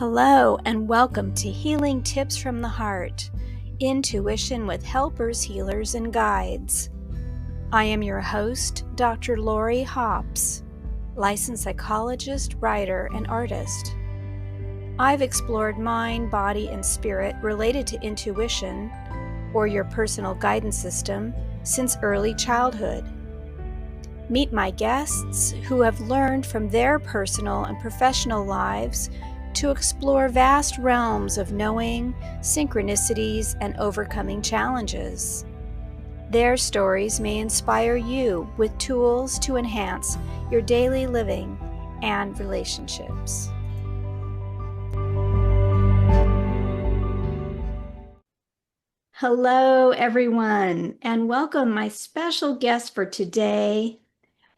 Hello and welcome to Healing Tips from the Heart, Intuition with Helpers, Healers, and Guides. I am your host, Dr. Lori Hops, licensed psychologist, writer, and artist. I've explored mind, body, and spirit related to intuition, or your personal guidance system, since early childhood. Meet my guests who have learned from their personal and professional lives to explore vast realms of knowing, synchronicities, and overcoming challenges. Their stories may inspire you with tools to enhance your daily living and relationships. Hello, everyone, and welcome my special guest for today,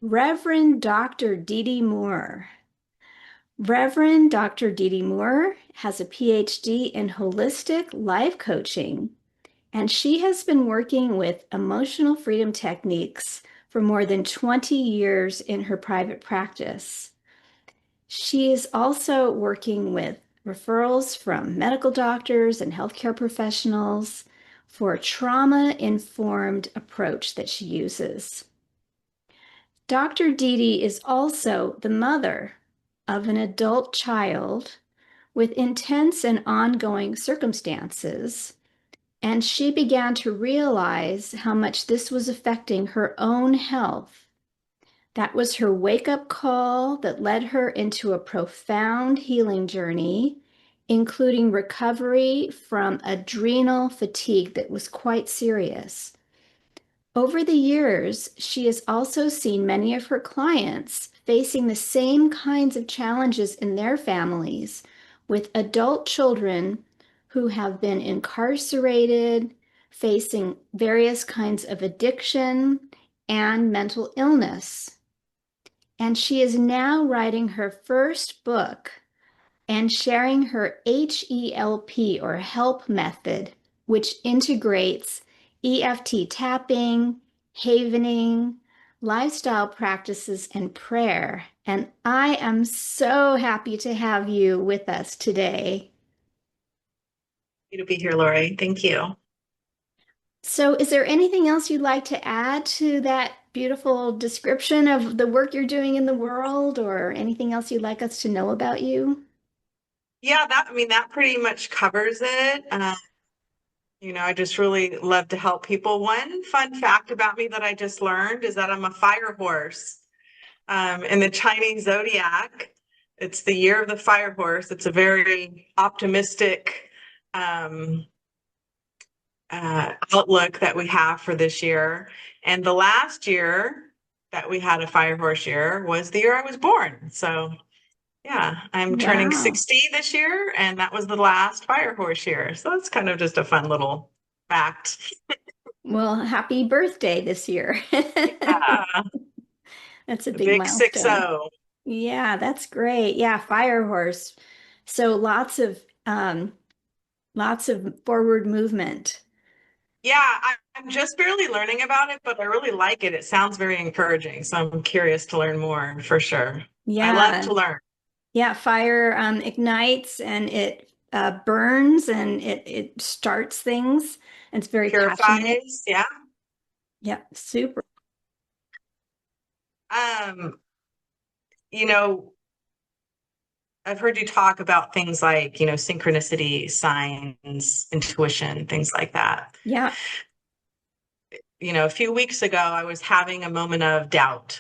Reverend Dr. Dede Moore. Reverend Dr. Dede Moore has a Ph.D. in holistic life coaching, and she has been working with emotional freedom techniques for more than 20 years in her private practice. She is also working with referrals from medical doctors and healthcare professionals for a trauma-informed approach that she uses. Dr. Dede is also the mother of an adult child with intense and ongoing circumstances, and she began to realize how much this was affecting her own health. That was her wake-up call that led her into a profound healing journey, including recovery from adrenal fatigue that was quite serious. Over the years, she has also seen many of her clients facing the same kinds of challenges in their families with adult children who have been incarcerated, facing various kinds of addiction and mental illness. And she is now writing her first book and sharing her HELP or HELP method, which integrates EFT tapping, havening, lifestyle practices, and prayer. And I am so happy to have you with us today. Happy to be here, Lori. Thank you. So is there anything else you'd like to add to that beautiful description of the work you're doing in the world, or anything else you'd like us to know about you? Yeah, that pretty much covers it. I just really love to help people. One fun fact about me that I just learned is that I'm a fire horse. In the Chinese zodiac, it's the year of the fire horse. It's a very optimistic outlook that we have for this year. And the last year that we had a fire horse year was the year I was born. So yeah, I'm turning Wow. 60 this year, and that was the last fire horse year. So that's kind of just a fun little fact. Well, happy birthday this year. Yeah, That's a the big big milestone. 60. Yeah, that's great. Yeah, fire horse. So lots of forward movement. Yeah, I'm just barely learning about it, but I really like it. It sounds very encouraging. So I'm curious to learn more for sure. I love Yeah. to learn. Yeah, fire ignites and it burns and it starts things. It's very passionate. Purifies. Yeah. Yeah, super. Um, you know, I've heard you talk about things like, synchronicity, signs, intuition, things like that. Yeah. A few weeks ago, I was having a moment of doubt.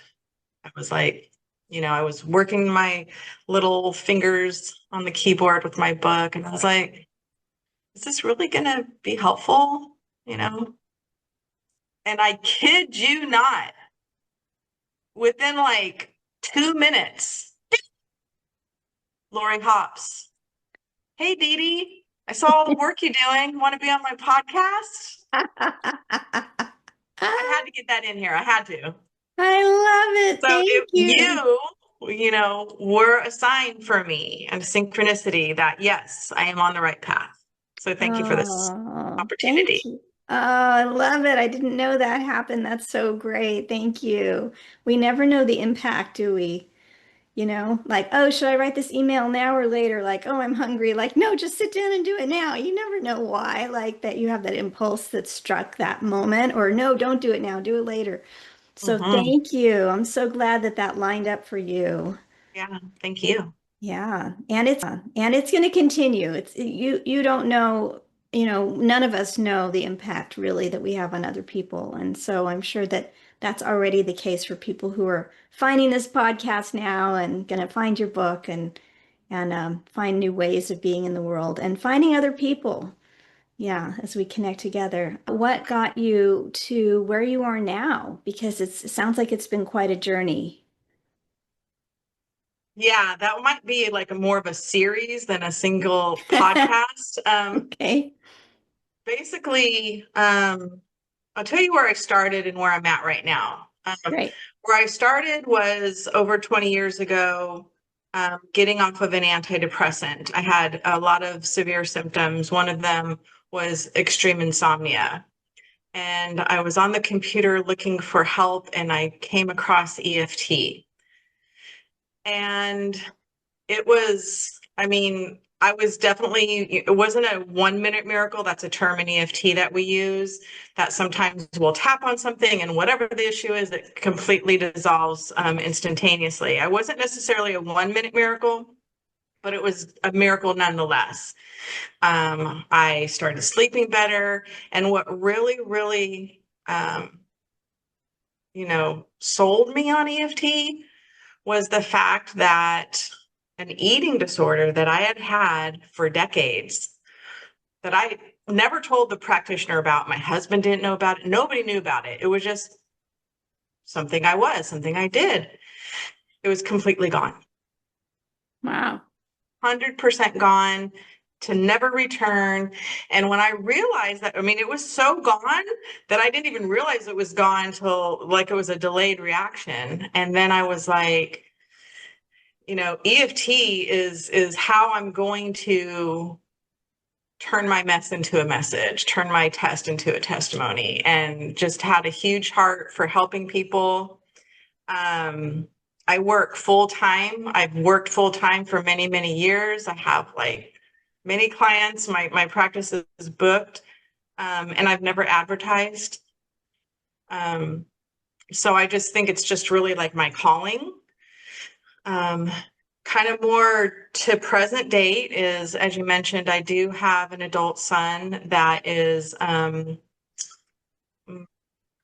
I was like, I was working my little fingers on the keyboard with my book, and I was like, is this really going to be helpful? You know? And I kid you not, within like 2 minutes, Lori Hops, hey, Dede, I saw all the work you're doing. Want to be on my podcast? I had to get that in here. I had to. I love it. So Thank if you. were a sign for me and a synchronicity that, yes, I am on the right path. So thank you for this Oh, thank opportunity. you. Oh, I love it. I didn't know that happened. That's so great. Thank you. We never know the impact, do we? like, oh, should I write this email now or later? Like, oh, I'm hungry. Like, no, just sit down and do it now. You never know why, like that you have that impulse that struck that moment, or no, don't do it now, do it later. So Hmm. thank you. I'm so glad that that lined up for you. Yeah, thank you. Yeah, and it's going to continue. It's you don't know, none of us know the impact really that we have on other people. And so I'm sure that that's already the case for people who are finding this podcast now and going to find your book and find new ways of being in the world and finding other people. Yeah, as we connect together. What got you to where you are now? Because it sounds like it's been quite a journey. Yeah, that might be like a more of a series than a single podcast. Okay, Basically, I'll tell you where I started and where I'm at right now. great. Where I started was over 20 years ago, getting off of an antidepressant. I had a lot of severe symptoms. One of them was extreme insomnia. And I was on the computer looking for help, and I came across EFT. And it was, I mean, I was definitely, it wasn't a 1 minute miracle. That's a term in EFT that we use, that sometimes we'll tap on something and whatever the issue is, it completely dissolves instantaneously. I wasn't necessarily a 1 minute miracle, but it was a miracle nonetheless. I started sleeping better. And what really, really, sold me on EFT was the fact that an eating disorder that I had had for decades, that I never told the practitioner about. My husband didn't know about it. Nobody knew about it. It was just something I did. It was completely gone, Wow. 100% gone, to never return. And when I realized that, I mean, it was so gone that I didn't even realize it was gone until like it was a delayed reaction. And then I was like, EFT is how I'm going to turn my mess into a message, turn my test into a testimony, and just had a huge heart for helping people. Um, I work full time. I've worked full time for many, many years. I have like many clients. My practice is booked, and I've never advertised. Um, so I just think it's just really like my calling. Um, Kind of more to present date is, as you mentioned, I do have an adult son that is, how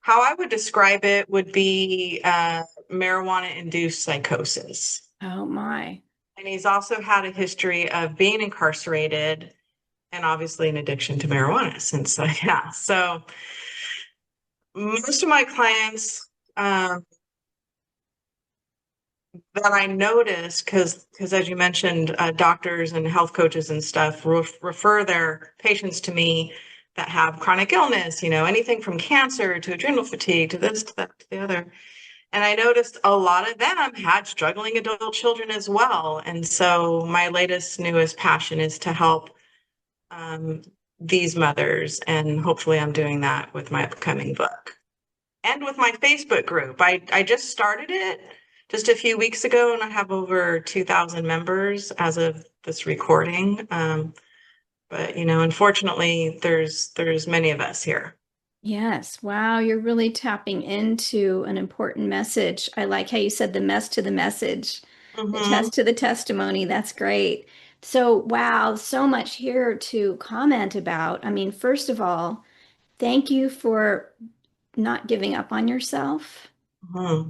I would describe it would be marijuana-induced psychosis. Oh my. And he's also had a history of being incarcerated and obviously an addiction to marijuana since, yeah. So most of my clients, that I noticed, because as you mentioned, doctors and health coaches and stuff refer their patients to me that have chronic illness, anything from cancer to adrenal fatigue to this, to that, to the other. And I noticed a lot of them had struggling adult children as well. And so my latest, newest passion is to help um, these mothers. And hopefully I'm doing that with my upcoming book and with my Facebook group. I just started it just a few weeks ago, and I have over 2,000 members as of this recording. But unfortunately, there's many of us here. Yes. Wow. You're really tapping into an important message. I like how you said the mess to the message, the Hmm. test to the testimony. That's great. So, wow, so much here to comment about. I mean, first of all, thank you for not giving up on yourself. Hmm.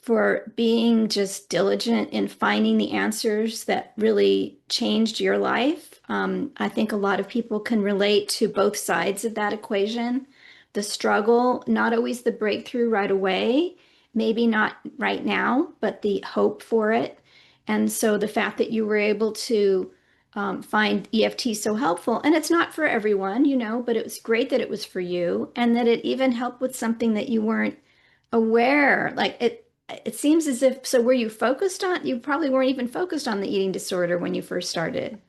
For being just diligent in finding the answers that really changed your life. I think a lot of people can relate to both sides of that equation. The struggle, not always the breakthrough right away, maybe not right now, but the hope for it. And so the fact that you were able to find EFT so helpful, and it's not for everyone, but it was great that it was for you and that it even helped with something that you weren't aware. Like it seems as if, so were you focused on, you probably weren't even focused on the eating disorder when you first started.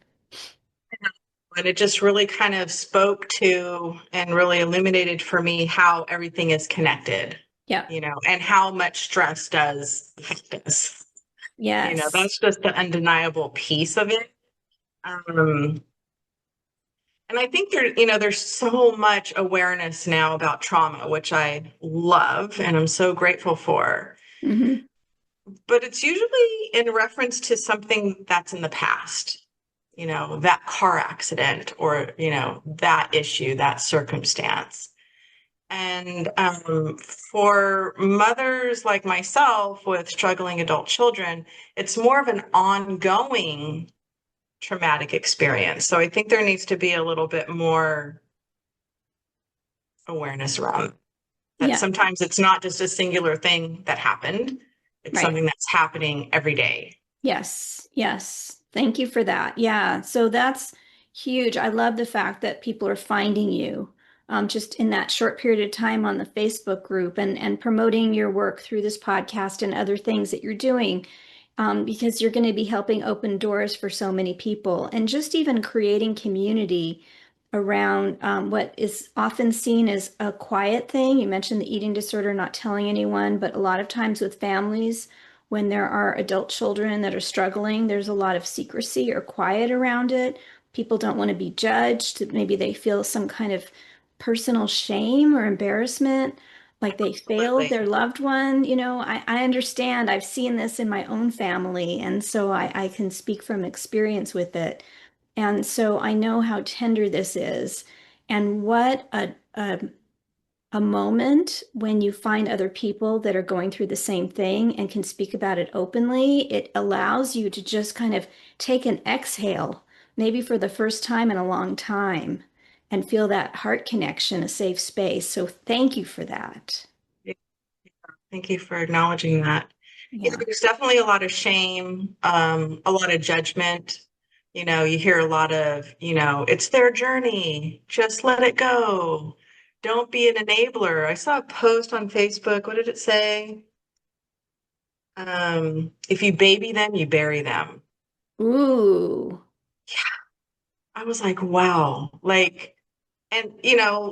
And it just really kind of spoke to and really illuminated for me how everything is connected, Yeah. and how much stress does affect us. Yes. That's just the undeniable piece of it. Um, and I think there's so much awareness now about trauma, which I love and I'm so grateful for. Hmm. But it's usually in reference to something that's in the past, that car accident or, that issue, that circumstance. And for mothers like myself with struggling adult children, it's more of an ongoing traumatic experience. So I think there needs to be a little bit more awareness around that. Yeah, Sometimes it's not just a singular thing that happened, it's right. something that's happening every day. Yes, yes. Thank you for that. Yeah, so that's huge. I love the fact that people are finding you just in that short period of time on the Facebook group and promoting your work through this podcast and other things that you're doing because you're going to be helping open doors for so many people and just even creating community around what is often seen as a quiet thing. You mentioned the eating disorder, not telling anyone, but a lot of times with families, when there are adult children that are struggling, there's a lot of secrecy or quiet around it. People don't want to be judged. Maybe they feel some kind of personal shame or embarrassment, like they failed Absolutely. their loved one. I understand. I've seen this in my own family, and so I can speak from experience with it. And so I know how tender this is. And what a moment when you find other people that are going through the same thing and can speak about it openly. It allows you to just kind of take an exhale, maybe for the first time in a long time, and feel that heart connection, a safe space. So thank you for that. Thank you for acknowledging that. Yeah. There's definitely a lot of shame, a lot of judgment. You hear a lot of, it's their journey. Just let it go. Don't be an enabler. I saw a post on Facebook. What did it say? If you baby them, you bury them. Ooh. I was like, wow. And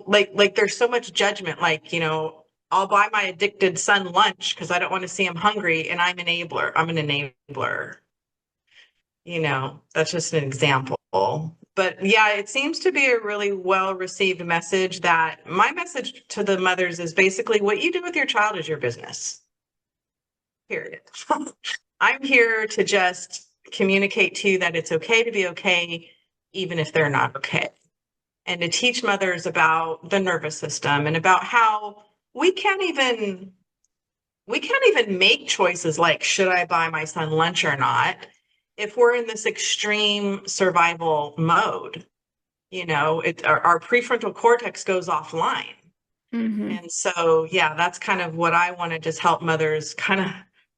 like there's so much judgment. I'll buy my addicted son lunch because I don't want to see him hungry, and I'm an enabler. That's just an example. But yeah, it seems to be a really well received message. That my message to the mothers is basically what you do with your child is your business. Period. I'm here to just communicate to you that it's okay to be okay, even if they're not okay, and to teach mothers about the nervous system and about how we can't even we can't even make choices like should I buy my son lunch or not if we're in this extreme survival mode. Our prefrontal cortex goes offline. Hmm. And so yeah, that's kind of what I want to just help mothers kind of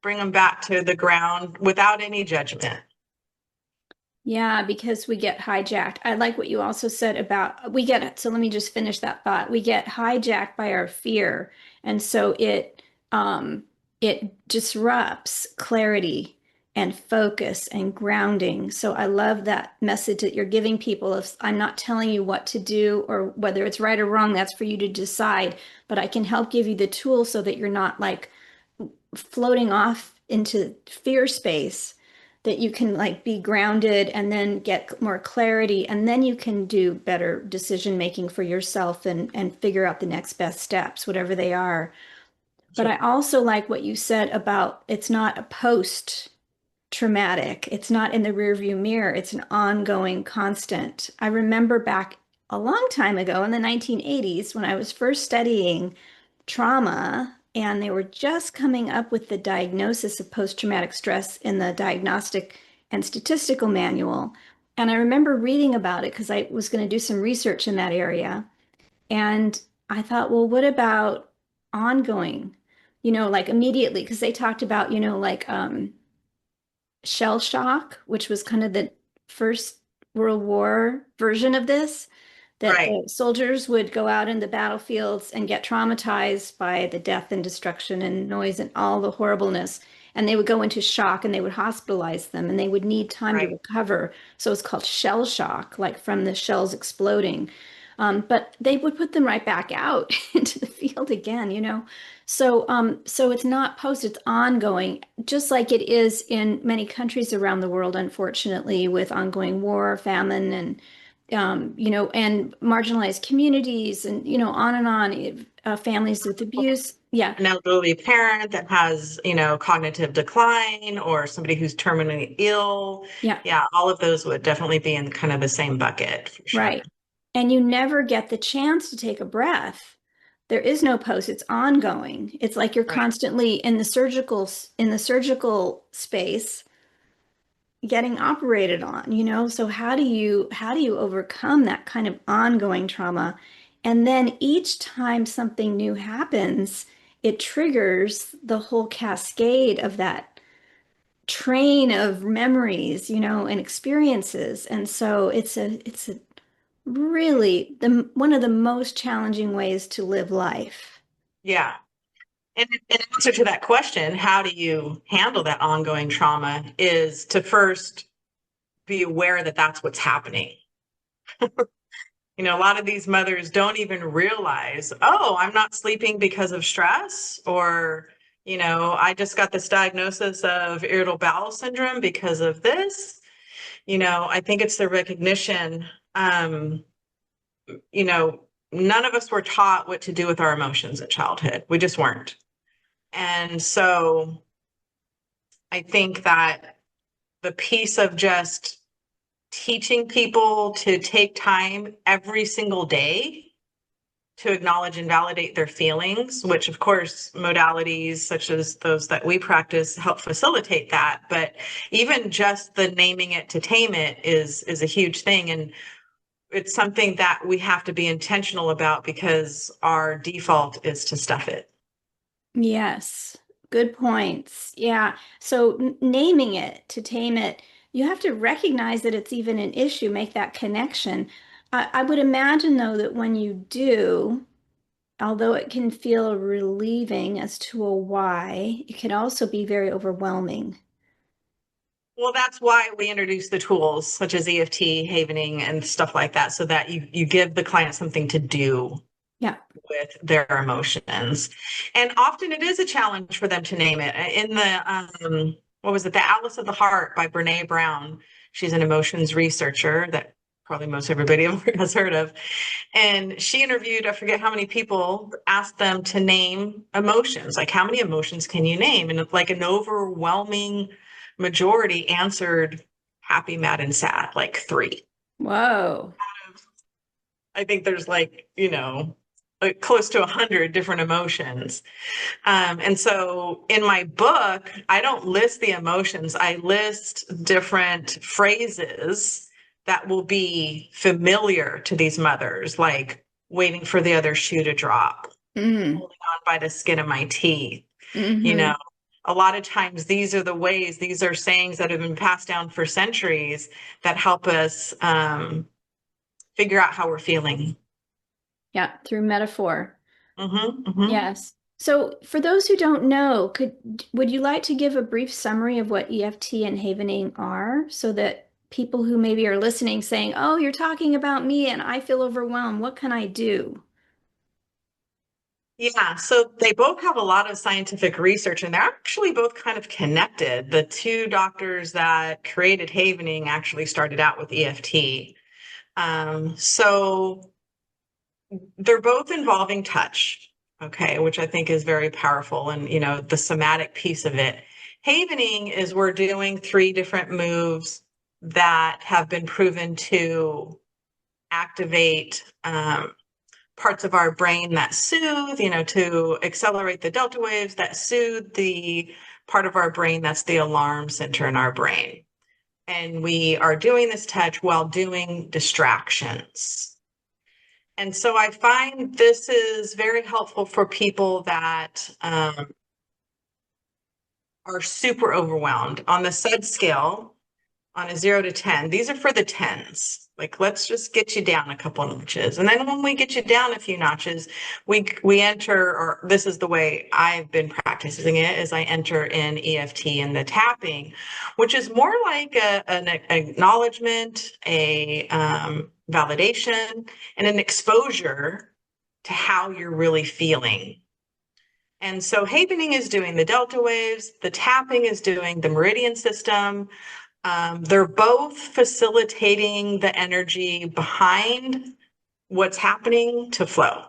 bring them back to the ground without any judgment. Yeah, because we get hijacked. I like what you also said about we get so let me just finish that thought. We get hijacked by our fear, and so it disrupts clarity and focus and grounding. So I love that message that you're giving people of I'm not telling you what to do or whether it's right or wrong, that's for you to decide, but I can help give you the tools so that you're not like floating off into fear space, that you can like be grounded and then get more clarity and then you can do better decision making for yourself and figure out the next best steps, whatever they are. But I also like what you said about it's not a post traumatic, it's not in the rearview mirror, it's an ongoing constant. I remember back a long time ago in the 1980s when I was first studying trauma, and they were just coming up with the diagnosis of post-traumatic stress in the diagnostic and statistical manual. And I remember reading about it because I was going to do some research in that area. And I thought, well, what about ongoing? Like immediately, because they talked about, like shell shock, which was kind of the First World War version of this, that Right, the soldiers would go out in the battlefields and get traumatized by the death and destruction and noise and all the horribleness. And they would go into shock and they would hospitalize them and they would need time to right. recover. So it's called shell shock, like from the shells exploding. But they would put them right back out into the field again. So it's not post, it's ongoing, just like it is in many countries around the world, unfortunately, with ongoing war, famine, and marginalized communities, and on and on. Families with abuse. Yeah, An elderly parent that has, cognitive decline or somebody who's terminally ill. yeah, Yeah, all of those would definitely be in kind of the same bucket for sure. right. And you never get the chance to take a breath. There is no post, it's ongoing. It's like you're Right. constantly in the surgical space getting operated on. So how do you overcome that kind of ongoing trauma? And then each time something new happens, it triggers the whole cascade of that train of memories, and experiences. And so it's a really the one of the most challenging ways to live life. Yeah. And in answer to that question, how do you handle that ongoing trauma is to first be aware that that's what's happening. A lot of these mothers don't even realize, oh, I'm not sleeping because of stress, or, I just got this diagnosis of irritable bowel syndrome because of this. I think it's the recognition, you know, none of us were taught what to do with our emotions in childhood. We just weren't. And so I think that the piece of just teaching people to take time every single day to acknowledge and validate their feelings, which of course modalities such as those that we practice help facilitate that. But even just the naming it to tame it is a huge thing. And it's something that we have to be intentional about because our default is to stuff it. Yes, good points. Yeah. So naming it to tame it, you have to recognize that it's even an issue, make that connection. I would imagine, though, that when you do, although it can feel relieving as to a why, it can also be very overwhelming. Well, that's why we introduce the tools such as EFT, havening, and stuff like that, so that you give the client something to do Yeah. with their emotions. And often it is a challenge for them to name it. In the what was it, The Atlas of the Heart by Brene Brown. She's an emotions researcher that probably most everybody has heard of. And she interviewed, I forget how many people, asked them to name emotions. Like, how many emotions can you name? And like an overwhelming majority answered happy, mad, and sad, like three. Whoa. I think there's like close to 100 different emotions. And so in my book, I don't list the emotions. I list different phrases that will be familiar to these mothers, like waiting for the other shoe to drop, Mm. holding on by the skin of my teeth. You Hmm. know, a lot of times these are the ways, these are sayings that have been passed down for centuries that help us figure out how we're feeling. Yeah, through metaphor. Hmm. Hmm. Yes. So, for those who don't know, would you like to give a brief summary of what EFT and havening are so that people who maybe are listening saying, "Oh, you're talking about me and I feel overwhelmed. What can I do?" Yeah, so they both have a lot of scientific research and they're actually both kind of connected. The two doctors that created havening actually started out with EFT. So they're both involving touch, okay, which I think is very powerful and, the somatic piece of it. Havening is we're doing three different moves that have been proven to activate parts of our brain that soothe, to accelerate the delta waves that soothe the part of our brain that's the alarm center in our brain. And we are doing this touch while doing distractions. And so I find this is very helpful for people that are super overwhelmed. On the SUD scale, on a 0 to 10, these are for the tens. Like, let's just get you down a couple of notches. And then when we get you down a few notches, we enter, or this is the way I've been practicing it, is I enter in EFT and the tapping, which is more like an acknowledgement, a validation, and an exposure to how you're really feeling. And so havening is doing the delta waves, the tapping is doing the meridian system. They're both facilitating the energy behind what's happening to flow.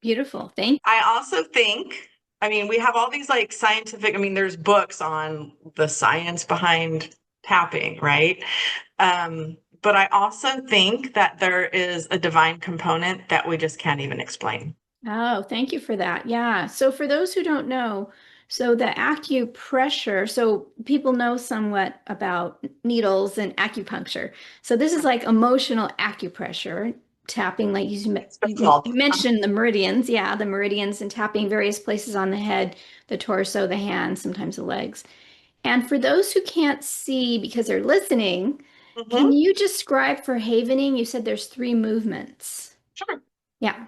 Beautiful. Thank I also think, I mean, we have all these like scientific, I mean, there's books on the science behind tapping, right? But I also think that there is a divine component that we just can't even explain. Oh, thank you for that. Yeah. So for those who don't know, so the acupressure, so people know somewhat about needles and acupuncture. So this is like emotional acupressure, tapping, like It's special. you mentioned the meridians. Yeah, the meridians and tapping various places on the head, the torso, the hands, sometimes the legs. And for those who can't see because they're listening, can Mhm. you describe for havening? You said there's three movements. Sure. Yeah.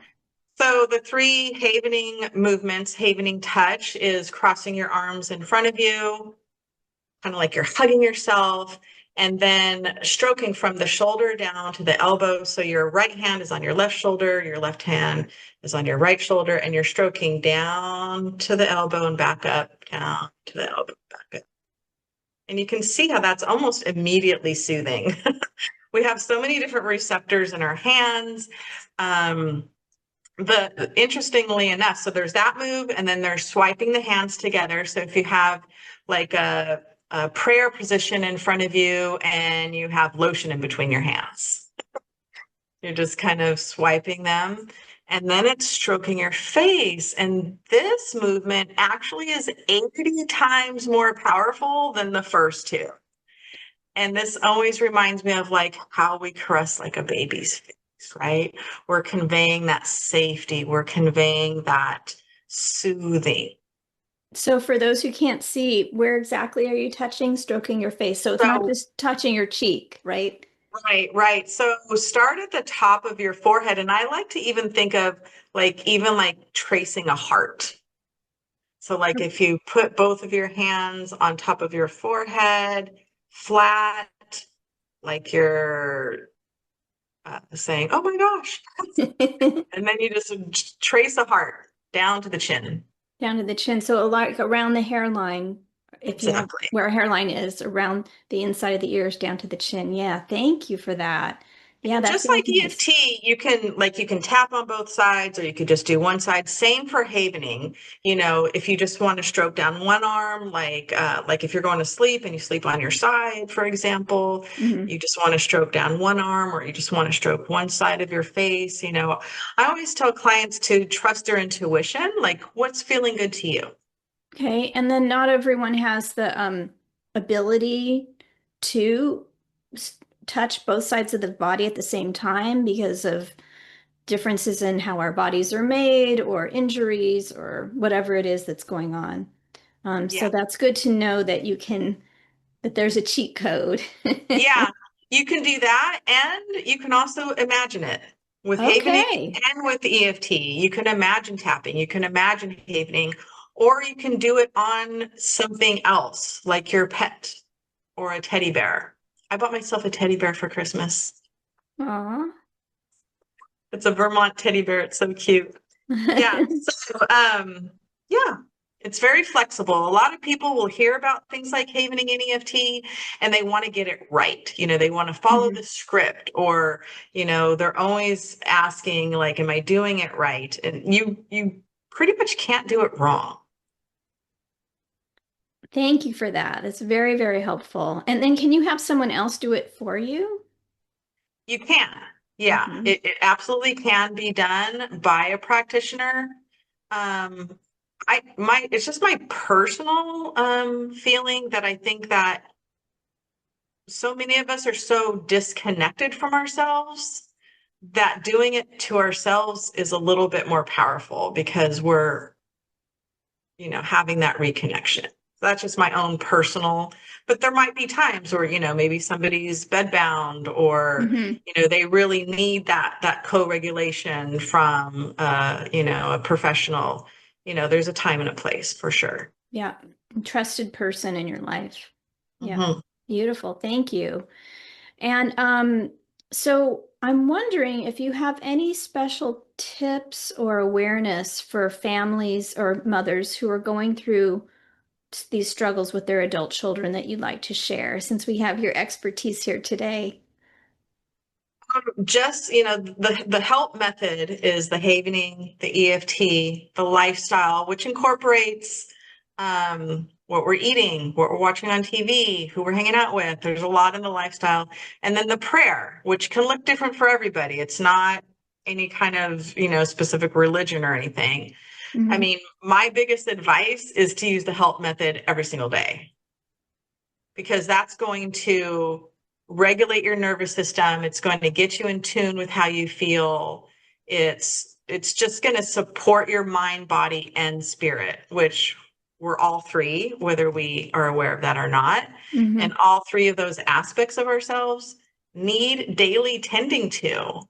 So the three havening movements, havening touch is crossing your arms in front of you, kind of like you're hugging yourself, and then stroking from the shoulder down to the elbow. So your right hand is on your left shoulder, your left hand is on your right shoulder, and you're stroking down to the elbow and back up, down to the elbow, back up. And you can see how that's almost immediately soothing. We have so many different receptors in our hands. Interestingly enough, so there's that move, and then there's swiping the hands together. So if you have like a prayer position in front of you and you have lotion in between your hands, you're just kind of swiping them. And then it's stroking your face. And this movement actually is 80 times more powerful than the first two. And this always reminds me of like how we caress like a baby's face, right? We're conveying that safety, we're conveying that soothing. So for those who can't see, where exactly are you touching, stroking your face? So it's not So, just touching your cheek, right? right, right. So start at the top of your forehead. And I like to even think of like, even like tracing a heart. So, like, if you put both of your hands on top of your forehead, flat, like you're saying, "Oh my gosh," and then you just trace a heart down to the chin. Down to the chin. So like around the hairline, if you have Exactly. where a hairline is, around the inside of the ears down to the chin. Yeah, thank you for that. Yeah, And that's just very like nice. EFT, you can tap on both sides or you could just do one side. Same for havening. You know, if you just want to stroke down one arm, like if you're going to sleep and you sleep on your side, for example, Hmm. you just want to stroke down one arm or you just want to stroke one side of your face. You know, I always tell clients to trust their intuition, like what's feeling good to you. Okay, and then not everyone has the ability to s- touch both sides of the body at the same time because of differences in how our bodies are made or injuries or whatever it is that's going on. So Yeah. that's good to know that that there's a cheat code. Yeah, you can do that, and you can also imagine it with havening Okay. and with EFT. You can imagine tapping, you can imagine havening, or you can do it on something else, like your pet or a teddy bear. I bought myself a teddy bear for Christmas. Aw. It's a Vermont teddy bear. It's so cute. Yeah. So, yeah, it's very flexible. A lot of people will hear about things like havening and EFT and they want to get it right. You know, they want to follow Mhm. the script or, you know, they're always asking like, am I doing it right? And you pretty much can't do it wrong. Thank you for that. It's very, very helpful. And then can you have someone else do it for you? You can. Yeah, Hmm. it absolutely can be done by a practitioner. Um, it's just my personal feeling that I think that so many of us are so disconnected from ourselves that doing it to ourselves is a little bit more powerful because we're, you know, having that reconnection. That's just my own personal, but there might be times where, you know, maybe somebody's bedbound or, Hmm. you know, they really need that co-regulation from you know, a professional. You know, there's a time and a place for sure. Yeah. Trusted person in your life. Yeah. Hmm. Beautiful. Thank you. And So I'm wondering if you have any special tips or awareness for families or mothers who are going through these struggles with their adult children that you'd like to share, since we have your expertise here today. Just, the help method is the havening, the EFT, the lifestyle, which incorporates what we're eating, what we're watching on TV, who we're hanging out with. There's a lot in the lifestyle. And then the prayer, which can look different for everybody. It's not any kind of, specific religion or anything. I Mhm. mean, my biggest advice is to use the help method every single day, because that's going to regulate your nervous system. It's going to get you in tune with how you feel. It's just going to support your mind, body, and spirit, which we're all three, whether we are aware of that or not. And Mhm. all three of those aspects of ourselves need daily tending to.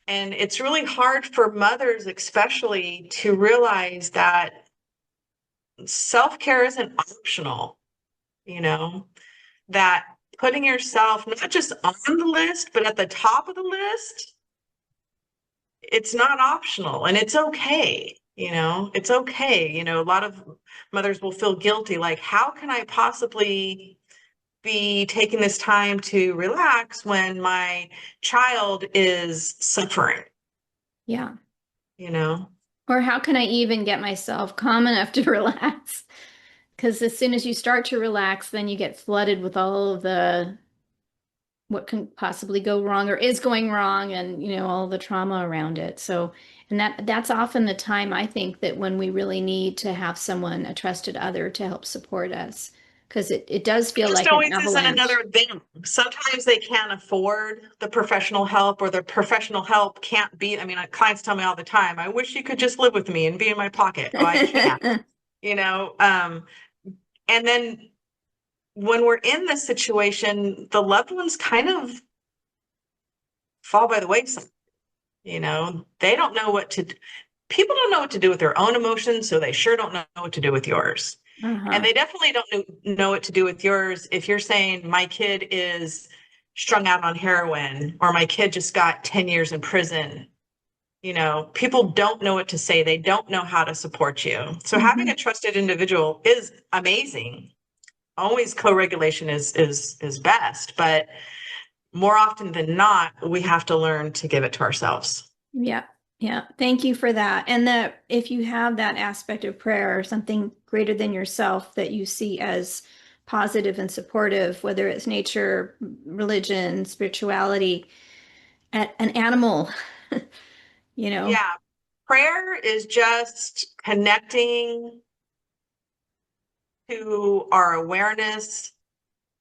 And it's really hard for mothers, especially, to realize that self-care isn't optional, you know? That putting yourself not just on the list, but at the top of the list, it's not optional, and it's okay. It's okay. A lot of mothers will feel guilty, like, how can I possibly be taking this time to relax when my child is suffering, Yeah. you know? Or how can I even get myself calm enough to relax? Because as soon as you start to relax, then you get flooded with all of the what can possibly go wrong or is going wrong, and all the trauma around it. So, and that's often the time I think that when we really need to have someone, a trusted other, to help support us, because it does It feel just like an always isn't avalanche. another thing. Sometimes they can't afford the professional help, or the professional help can't be. I mean, clients tell me all the time, I wish you could just live with me and be in my pocket. Oh, I can't, you know? And then when we're in this situation, the loved ones kind of fall by the wayside. They don't know what to, people don't know what to do with their own emotions, so they sure don't know what to do with yours. And Uh-huh. they definitely don't know what to do with yours if you're saying, my kid is strung out on heroin, or my kid just got 10 years in prison. People don't know what to say. They don't know how to support you. So having Hmm. a trusted individual is amazing. Always co-regulation is best, but more often than not, we have to learn to give it to ourselves. Yeah. Yeah. Thank you for that. And that if you have that aspect of prayer or something greater than yourself that you see as positive and supportive, whether it's nature, religion, spirituality, an animal, you know. Yeah, prayer is just connecting to our awareness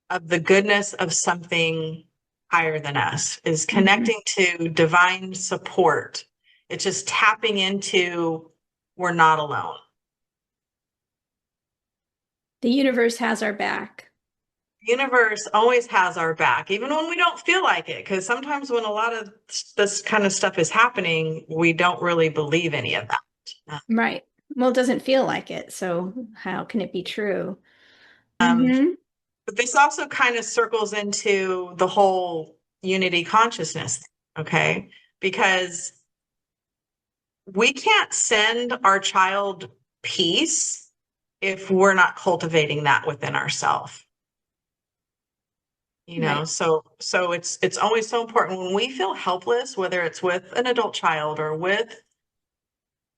of the goodness of something higher than us, is Mhm. connecting to divine support. It's just tapping into, we're not alone. The universe has our back. The universe always has our back, even when we don't feel like it. Because sometimes when a lot of this kind of stuff is happening, we don't really believe any of that. Right. Well, it doesn't feel like it, so how can it be true? Um, Hmm. but this also kind of circles into the whole unity consciousness, okay? Because we can't send our child peace if we're not cultivating that within ourselves. Right. So it's always so important when we feel helpless, whether it's with an adult child or with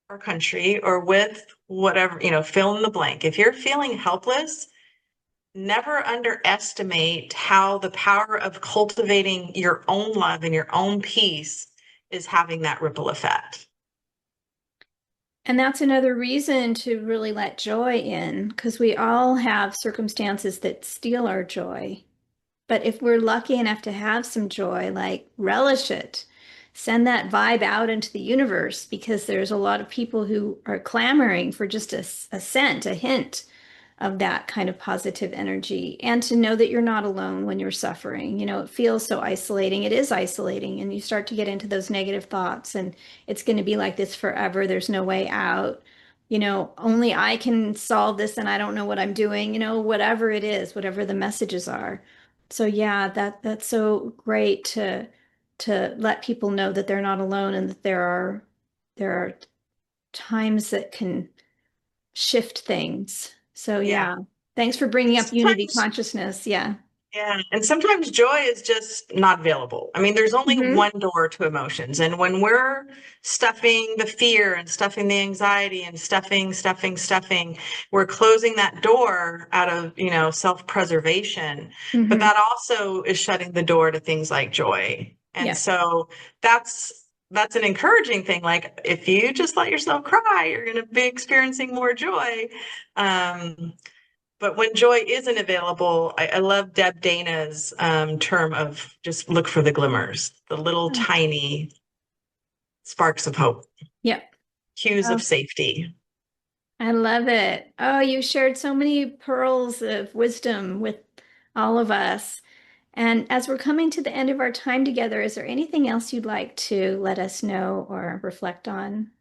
our country or with whatever, fill in the blank. If you're feeling helpless, never underestimate how the power of cultivating your own love and your own peace is having that ripple effect. And that's another reason to really let joy in, because we all have circumstances that steal our joy. But if we're lucky enough to have some joy, like relish it, send that vibe out into the universe, because there's a lot of people who are clamoring for just a scent, a hint of that kind of positive energy, and to know that you're not alone when you're suffering. It feels so isolating. It is isolating, and you start to get into those negative thoughts, and it's going to be like this forever. There's no way out. Only I can solve this, and I don't know what I'm doing, whatever it is, whatever the messages are. So yeah, that's so great to to let people know that they're not alone and that there are times that can shift things. So Yeah. yeah, thanks for bringing up unity Sometimes, consciousness. Yeah. yeah. And sometimes joy is just not available. I mean, there's only Hmm. one door to emotions. And when we're stuffing the fear and stuffing the anxiety and stuffing, we're closing that door out of, self-preservation. But Hmm. that also is shutting the door to things like joy. And Yeah. so that's an encouraging thing. Like if you just let yourself cry, you're going to be experiencing more joy. Um, But when joy isn't available, I love Deb Dana's term of just look for the glimmers, the little tiny sparks of hope, Yep. cues of Oh, safety. I love it. Oh, you shared so many pearls of wisdom with all of us. And as we're coming to the end of our time together, is there anything else you'd like to let us know or reflect on?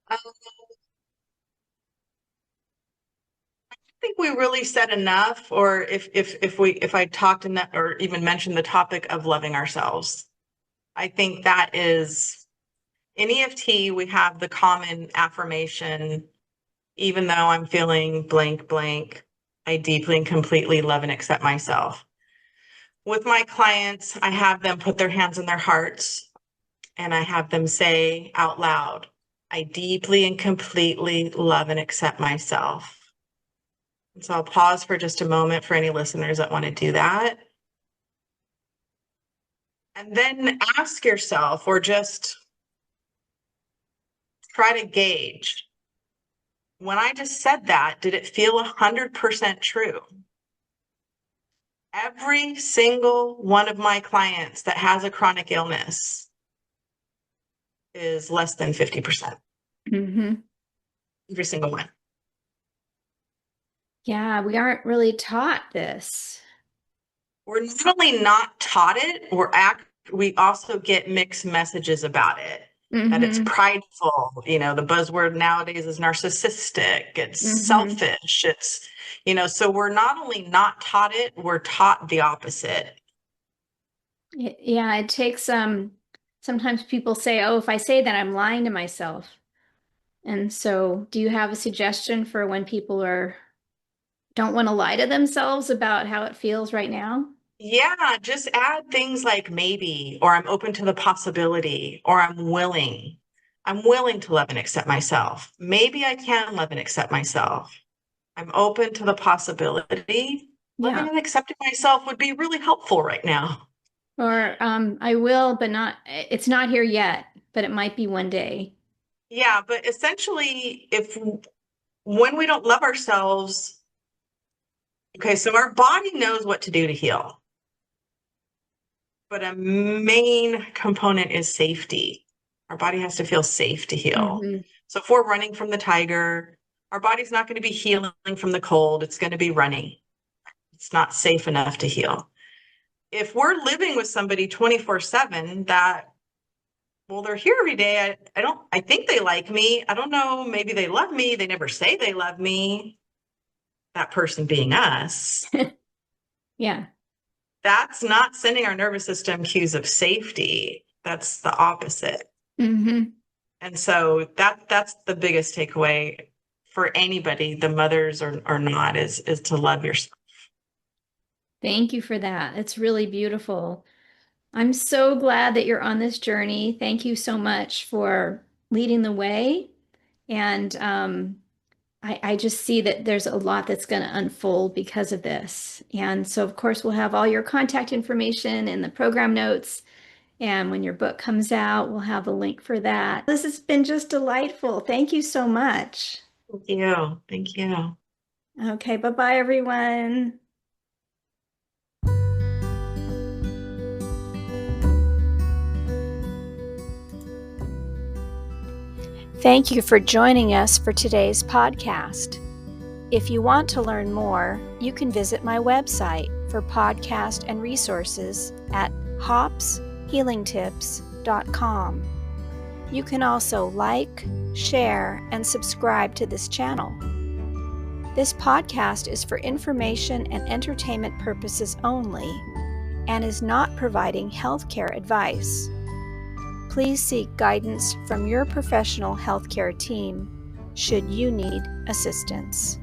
I think we really said enough, or if I talked enough or even mentioned the topic of loving ourselves. I think that is in EFT, we have the common affirmation, even though I'm feeling blank, blank, I deeply and completely love and accept myself. With my clients, I have them put their hands in their hearts and I have them say out loud, I deeply and completely love and accept myself. And so I'll pause for just a moment for any listeners that want to do that. And then ask yourself, or just try to gauge, when I just said that, did it feel 100% true? Every single one of my clients that has a chronic illness is less than 50%. Hmm. Every single one. Yeah, we aren't really taught this. We're not only not taught it, we also get mixed messages about it. That it's Hmm. prideful, the buzzword nowadays is narcissistic, it's Hmm. selfish, so we're not only not taught it, we're taught the opposite. Yeah, it takes sometimes people say, "Oh, if I say that, I'm lying to myself." And so, do you have a suggestion for when people are don't want to lie to themselves about how it feels right now? Yeah, just add things like maybe, or I'm open to the possibility, or I'm willing. I'm willing to love and accept myself. Maybe I can love and accept myself. I'm open to the possibility. Loving Yeah. and accepting myself would be really helpful right now. Or I will, but it's not here yet, but it might be one day. Yeah, but essentially, if when we don't love ourselves, okay, so our body knows what to do to heal, but a main component is safety. Our body has to feel safe to heal. Hmm. So if we're running from the tiger, our body's not going to be healing from the cold, it's going to be running. It's not safe enough to heal. If we're living with somebody 24/7 that, well, they're here every day. I think they like me. I don't know. Maybe they love me. They never say they love me. That person being us. Yeah. That's not sending our nervous system cues of safety. That's the opposite. Hmm. And so that's the biggest takeaway for anybody, the mothers or not, is to love yourself. Thank you for that. It's really beautiful. I'm so glad that you're on this journey. Thank you so much for leading the way. And I just see that there's a lot that's going to unfold because of this. And so, of course, we'll have all your contact information in the program notes. And when your book comes out, we'll have a link for that. This has been just delightful. Thank you so much. Thank you. Thank you. Okay, bye-bye, everyone. Thank you for joining us for today's podcast. If you want to learn more, you can visit my website for podcast and resources at hopshealingtips.com. You can also like, share, and subscribe to this channel. This podcast is for information and entertainment purposes only and is not providing healthcare advice. Please seek guidance from your professional healthcare team should you need assistance.